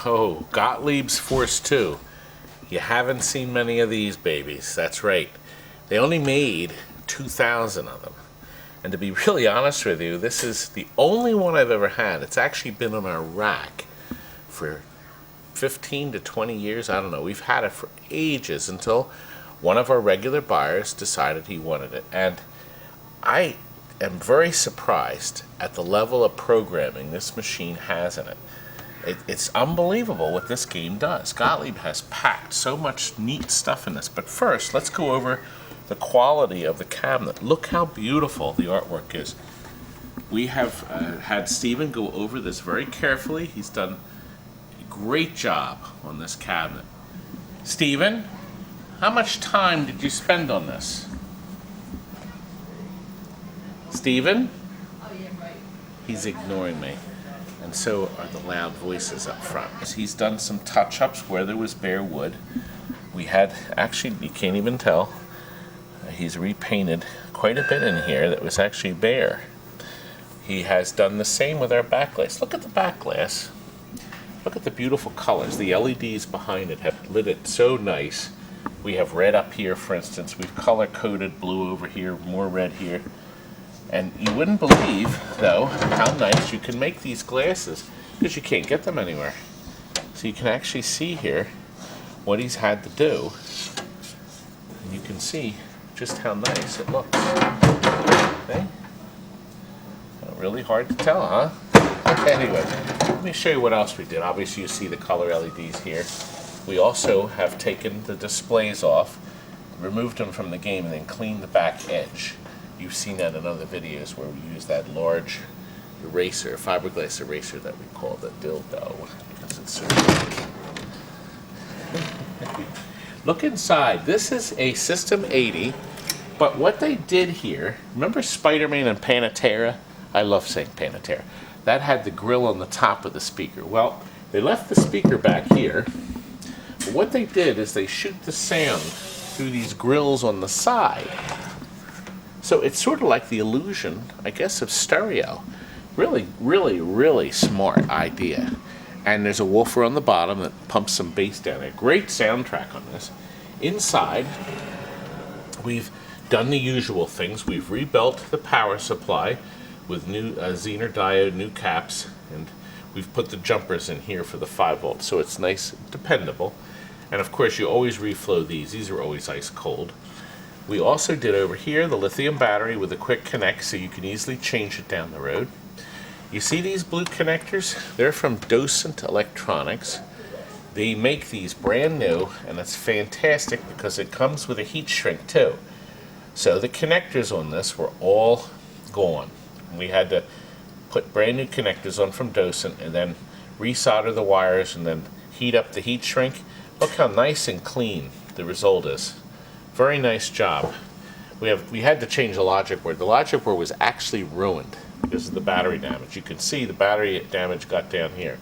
Oh, Gottlieb's Force 2. You haven't seen many of these babies, that's right. They only made 2,000 of them. And to be really honest with you, this is the only one I've ever had. It's actually been on our rack for 15 to 20 years. I don't know. We've had it for ages until one of our regular buyers decided he wanted it. And I am very surprised at the level of programming this machine has in it. It's unbelievable what this game does. Gottlieb has packed so much neat stuff in this. But first, let's go over the quality of the cabinet. Look how beautiful the artwork is. We have had Stephen go over this very carefully. He's done a great job on this cabinet. Stephen, how much time did you spend on this? Stephen? Oh, yeah, right. He's ignoring me. And so are the loud voices up front. He's done some touch-ups where there was bare wood. We had, actually, you can't even tell, he's repainted quite a bit in here that was actually bare. He has done the same with our back glass. Look at the back glass. Look at the beautiful colors. The LEDs behind it have lit it so nice. We have red up here, for instance. We've color-coded blue over here, more red here. And you wouldn't believe, though, how nice you can make these glasses, because you can't get them anywhere. So you can actually see here what he's had to do. And you can see just how nice it looks. Okay? Really hard to tell, huh? Anyway, let me show you what else we did. Obviously, you see the color LEDs here. We also have taken the displays off, removed them from the game, and then cleaned the back edge. You've seen that in other videos where we use that large eraser, fiberglass eraser that we call the dildo, because it's so big. Look inside. This is a System 80, but what they did here, remember Spider-Man and Panetera? I love saying Panetera. That had the grill on the top of the speaker. Well, they left the speaker back here, but what they did is they shoot the sound through these grills on the side. So it's sort of like the illusion, I guess, of stereo. Really, really, really smart idea. And there's a woofer on the bottom that pumps some bass down there. Great soundtrack on this. Inside, we've done the usual things. We've rebuilt the power supply with new Zener diode, new caps, and we've put the jumpers in here for the 5 volts, so it's nice, dependable. And of course, you always reflow these. These are always ice cold. We also did over here the lithium battery with a quick connect, so you can easily change it down the road. You see these blue connectors? They're from Docent Electronics. They make these brand new, and it's fantastic because it comes with a heat shrink too. So the connectors on this were all gone. We had to put brand new connectors on from Docent and then resolder the wires and then heat up the heat shrink. Look how nice and clean the result is. Very nice job. We had to change the logic board. The logic board was actually ruined because of the battery damage. You can see the battery damage got down here.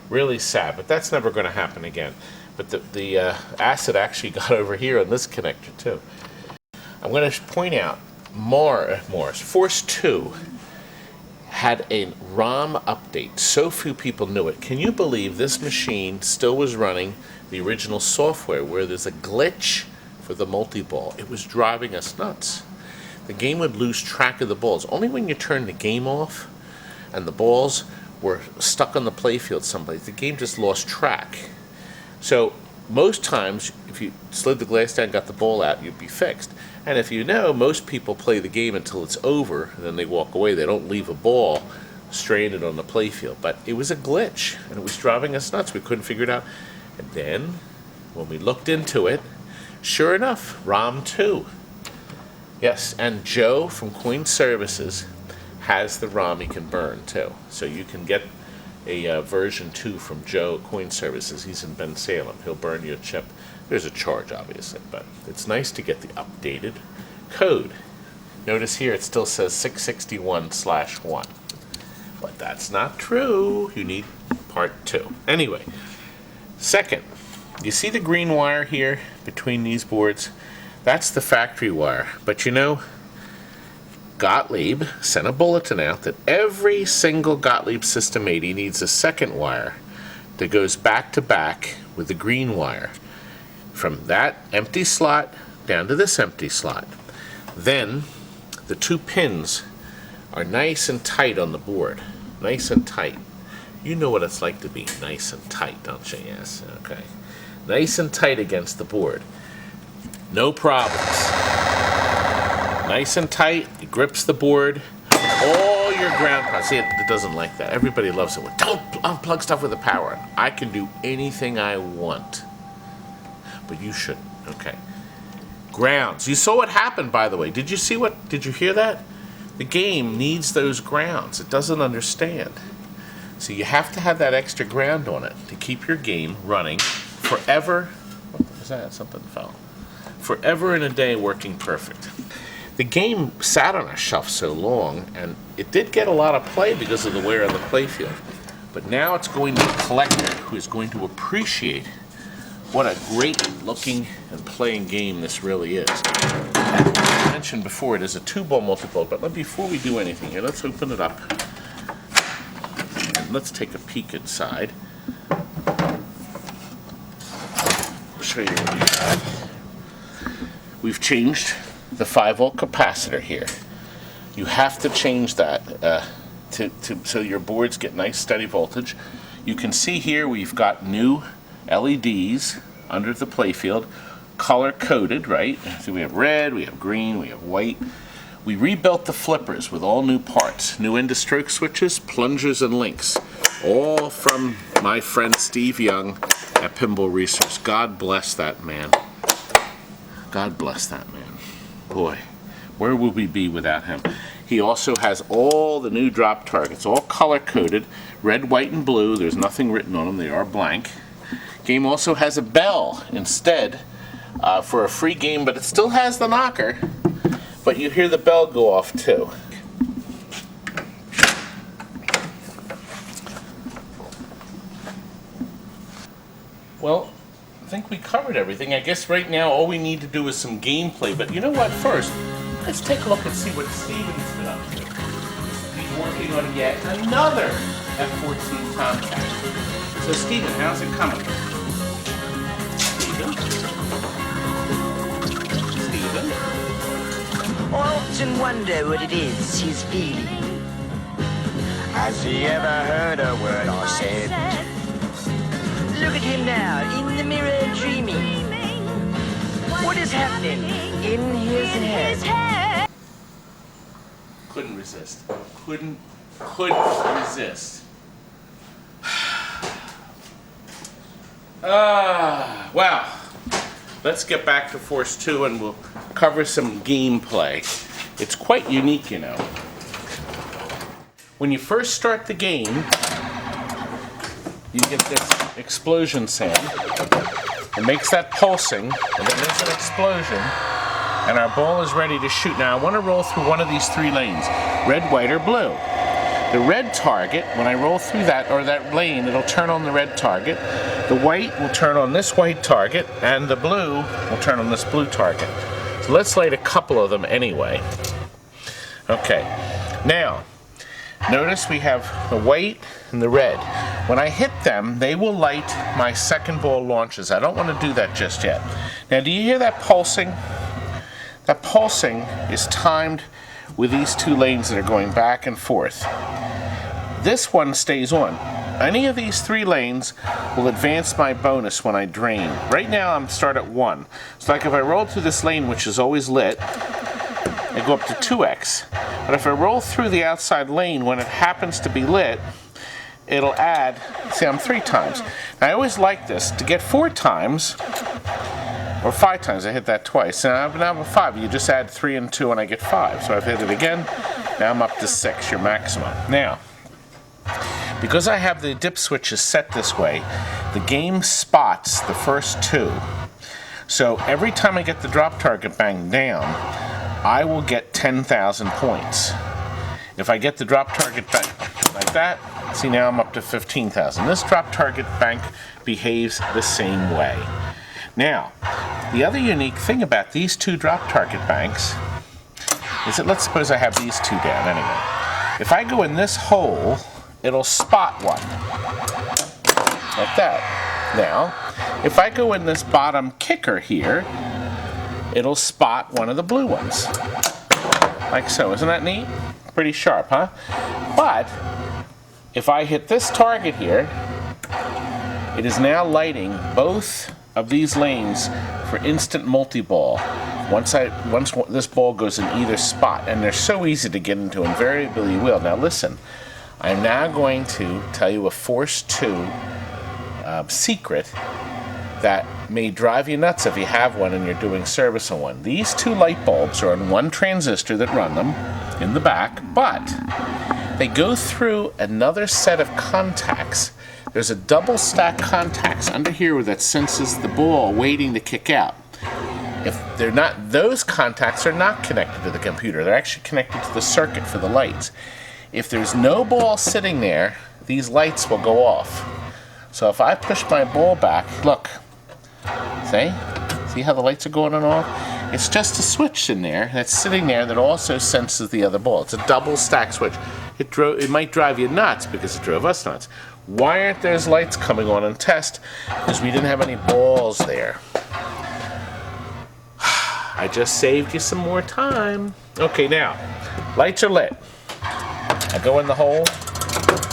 Really sad, but that's never going to happen again. But the acid actually got over here on this connector too. I'm going to point out Morris Force 2 had a ROM update. So few people knew it. Can you believe this machine still was running the original software where there's a glitch for the multi-ball? It was driving us nuts. The game would lose track of the balls. Only when you turned the game off and the balls were stuck on the playfield someplace, the game just lost track. So most times, if you slid the glass down and got the ball out, you'd be fixed. And if you know, most people play the game until it's over, and then they walk away. They don't leave a ball stranded on the playfield. But it was a glitch, and it was driving us nuts. We couldn't figure it out. And then, when we looked into it, sure enough, ROM 2. Yes, and Joe from Coin Services has the ROM he can burn, too. So you can get a version 2 from Joe Coin Services. He's in Ben Salem. He'll burn you a chip. There's a charge, obviously, but it's nice to get the updated code. Notice here it still says 661/1. But that's not true. You need part 2. Anyway, second, you see the green wire here between these boards? That's the factory wire. But you know, Gottlieb sent a bulletin out that every single Gottlieb System 80 needs a second wire that goes back to back with the green wire from that empty slot down to this empty slot. Then the 2 pins are nice and tight on the board. Nice and tight. You know what it's like to be nice and tight, don't you? Yes, okay. Nice and tight against the board. No problems. Nice and tight, it grips the board. All your ground power. See, it doesn't like that. Everybody loves it. Don't unplug stuff with the power. I can do anything I want. But you shouldn't. Okay. Grounds. You saw what happened, by the way. Did you hear that? The game needs those grounds. It doesn't understand. So you have to have that extra ground on it to keep your game running forever. What was that? Something fell. Forever and a day working perfect. The game sat on a shelf so long, and it did get a lot of play because of the wear of the playfield. But now it's going to a collector who is going to appreciate what a great looking and playing game this really is. I mentioned before it is a 2-ball multi-ball, but before we do anything here, let's open it up. And let's take a peek inside. I'll show you what we have. We've changed the 5-volt capacitor here. You have to change that so your boards get nice steady voltage. You can see here we've got new LEDs under the playfield, color coded, right? So we have red, we have green, we have white. We rebuilt the flippers with all new parts, new end of stroke switches, plungers, and links, all from my friend Steve Young at Pinball Research. God bless that man. God bless that man. Boy, where would we be without him? He also has all the new drop targets, all color coded, red, white, and blue. There's nothing written on them, they are blank. Game also has a bell instead for a free game, but it still has the knocker, but you hear the bell go off too. Well, I think we covered everything. I guess right now all we need to do is some gameplay, but you know what? First, let's take a look and see what Steven's been up to. He's working on yet another F-14 Tomcat. So Steven, how's it coming? Steven? I often wonder what it is he's feeling. Has he ever heard a word I said? Look at him now, in the mirror dreaming. What is happening in his head? Couldn't resist. Couldn't resist. Well, let's get back to Force 2 and we'll cover some gameplay. It's quite unique, you know. When you first start the game, you get this explosion sound. It makes that pulsing, and then there's an explosion, and our ball is ready to shoot. Now I want to roll through one of these 3 lanes, red, white, or blue. The red target, when I roll through that, or that lane, it'll turn on the red target. The white will turn on this white target, and the blue will turn on this blue target. So let's light a couple of them anyway. Okay, now, notice we have the white and the red. When I hit them, they will light my second ball launches. I don't want to do that just yet. Now, do you hear that pulsing? That pulsing is timed with these 2 lanes that are going back and forth. This one stays on. Any of these 3 lanes will advance my bonus when I drain. Right now I'm start at 1. So like if I roll through this lane, which is always lit, I go up to 2x. But if I roll through the outside lane when it happens to be lit, it'll add, see, I'm 3 times. Now, I always like this. To get 4 times, or 5 times, I hit that twice. Now I'm 5. You just add 3 and 2 and I get 5. So I've hit it again. Now I'm up to 6, your maximum. Now, because I have the dip switches set this way, the game spots the first 2. So every time I get the drop target banged down, I will get 10,000 points. If I get the drop target bank like that, see, now I'm up to 15,000. This drop target bank behaves the same way. Now, the other unique thing about these 2 drop target banks is that, let's suppose I have these 2 down anyway. If I go in this hole, it'll spot one. like that. Now, if I go in this bottom kicker here, it'll spot one of the blue ones. Like so. Isn't that neat? Pretty sharp, huh? But if I hit this target here, it is now lighting both of these lanes for instant multi-ball. Once this ball goes in either spot, and they're so easy to get into, invariably you will. Now listen, I'm now going to tell you a Force 2 secret that may drive you nuts if you have one and you're doing service on one. These two light bulbs are on one transistor that run them in the back, but they go through another set of contacts. There's a double stack contacts under here that senses the ball waiting to kick out. If they're not, those contacts are not connected to the computer. They're actually connected to the circuit for the lights. If there's no ball sitting there, these lights will go off. So if I push my ball back, look, see how the lights are going on and off? It's just a switch in there that's sitting there that also senses the other ball. It's a double stack switch. It might drive you nuts because it drove us nuts. Why aren't those lights coming on in test? Because we didn't have any balls there. I just saved you some more time. Okay, now, lights are lit. I go in the hole.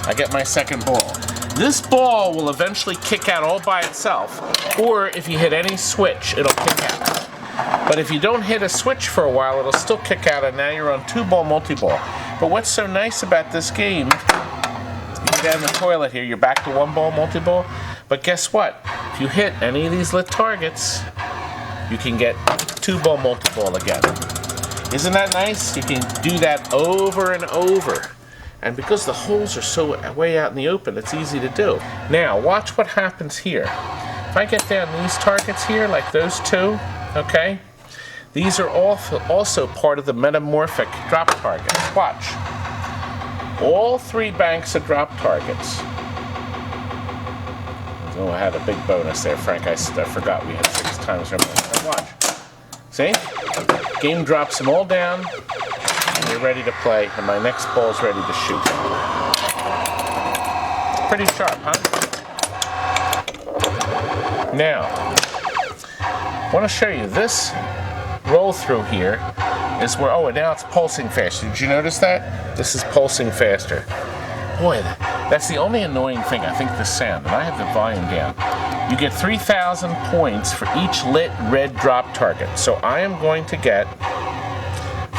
I get my second ball. This ball will eventually kick out all by itself, or if you hit any switch, it'll kick out. But if you don't hit a switch for a while, it'll still kick out, and now you're on 2-ball multi-ball. But what's so nice about this game, you go down the toilet here, you're back to 1-ball multi-ball, but guess what? If you hit any of these lit targets, you can get 2-ball multi-ball again. Isn't that nice? You can do that over and over. And because the holes are so way out in the open, it's easy to do. Now, watch what happens here. If I get down these targets here, like those two, okay? These are also part of the metamorphic drop targets. Watch. All 3 banks of drop targets. Oh, I had a big bonus there, Frank. I forgot we had 6 times. Watch. See? Game drops them all down. And you're ready to play, and my next ball is ready to shoot. Pretty sharp, huh? Now, I want to show you this roll through here is where, oh, and now it's pulsing faster. Did you notice that? This is pulsing faster. Boy, that's the only annoying thing, I think, the sound, and I have the volume down. You get 3,000 points for each lit red drop target. So I am going to get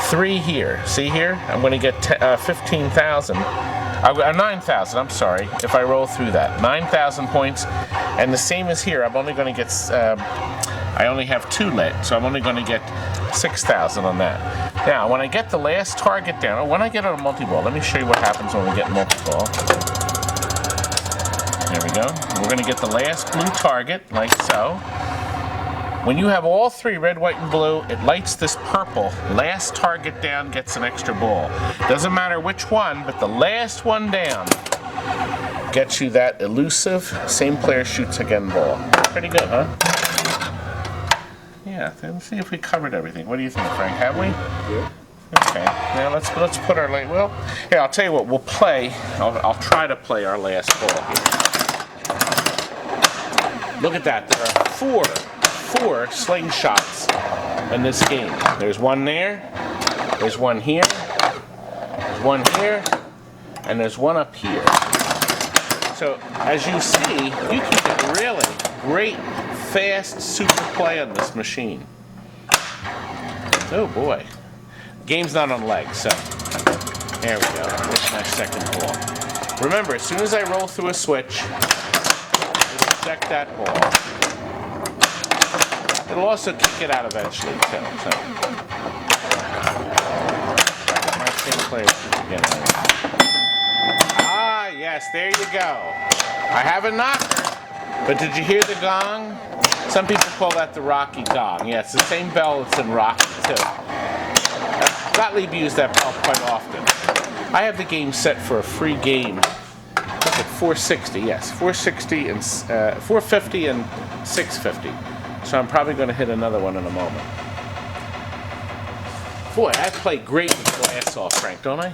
3 here. See here? I'm going to get 15,000. 9,000, I'm sorry, if I roll through that. 9,000 points. And the same as here, I'm only going to get, I only have 2 lit, so I'm only going to get 6,000 on that. Now, when I get the last target down, or when I get on a multi-ball, let me show you what happens when we get multi-ball. There we go. We're going to get the last blue target, like so. When you have all 3, red, white, and blue, it lights this purple. Last target down gets an extra ball. Doesn't matter which one, but the last one down gets you that elusive, same player shoots again ball. Pretty good, huh? Yeah, let's see if we covered everything. What do you think, Frank? Have we? Yeah. Okay, now let's put our last, well, here, I'll tell you what, we'll play, I'll try to play our last ball here. Look at that, there are 4 slingshots in this game. There's one there, there's one here, there's one here, and there's one up here. So, as you see, you can get really great, fast super play on this machine. Oh boy. Game's not on legs, so there we go. There's my second ball. Remember, as soon as I roll through a switch, it'll check that ball. It'll also kick it out eventually, too. So, my same player again. Ah, yes, there you go. I have a knocker, but did you hear the gong? Some people call that the Rocky gong. Yeah, it's the same bell that's in Rocky, too. Gottlieb used that bell quite often. I have the game set for a free game. Look at 460, yes, 460 and 450 and 650. So I'm probably going to hit another one in a moment. Boy, I play great with glass off, Frank, don't I?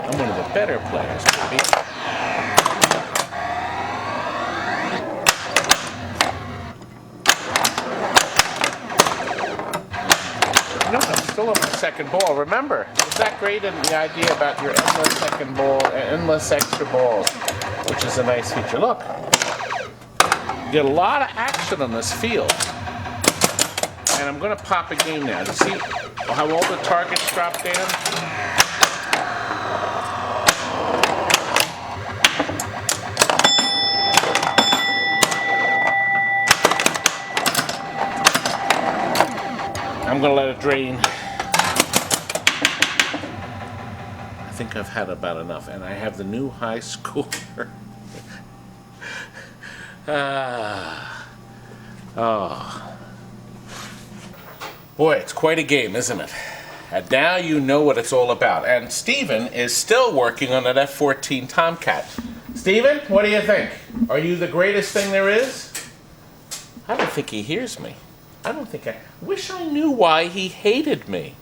I'm one of the better players, baby. No, I'm still on my second ball. Remember, is that great in the idea about your endless second ball, endless extra balls, which is a nice feature. Look, you get a lot of action on this field. And I'm going to pop a game now. You see how all the targets drop down? I'm going to let it drain. I think I've had about enough. And I have the new high score. Oh. Boy, it's quite a game, isn't it? And now you know what it's all about. And Steven is still working on that F-14 Tomcat. Steven, what do you think? Are you the greatest thing there is? I don't think he hears me. I wish I knew why he hated me.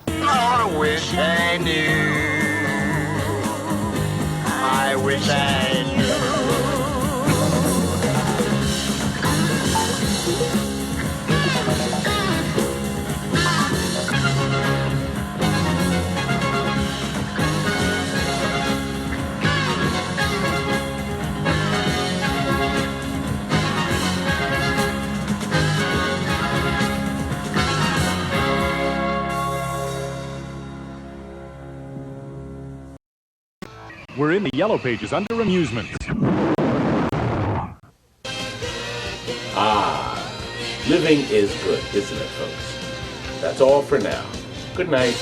I wish I knew. I wish I knew. We're in the yellow pages under amusements. Living is good, isn't it, folks? That's all for now. Good night.